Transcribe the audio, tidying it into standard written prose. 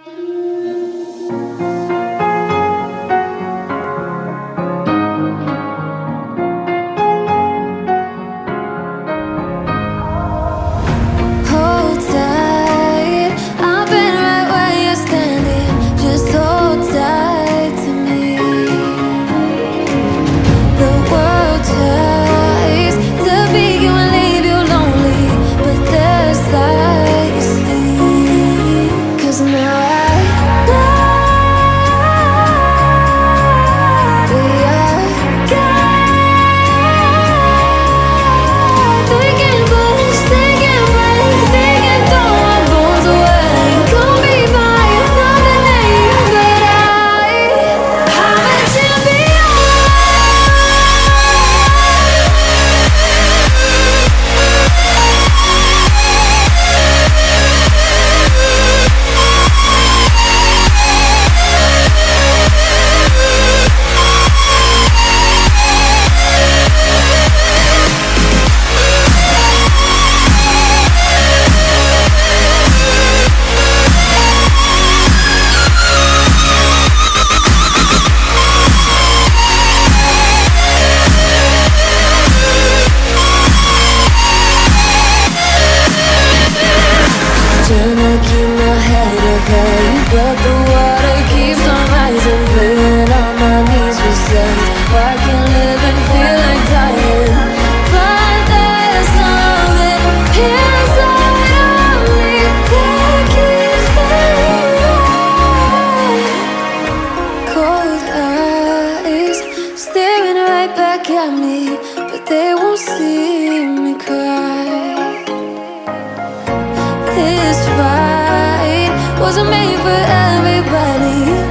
Hold tight, I've been right where you're standing. Just hold tight to me. The world tries to make you and leave you lonely, but there's light you see. 'Cause now I know we are God. They can push, they can break, they can throw our bones away. Call me by another name, but I'm a champion. Trying to keep my head up high, but the water keeps on rising. Feeling on my knees with sense. I can live and feel like dying, but there's something inside of me that keeps me alive. Cold eyes staring right back at me, but they won't see me cry. This fight wasn't made for everybody.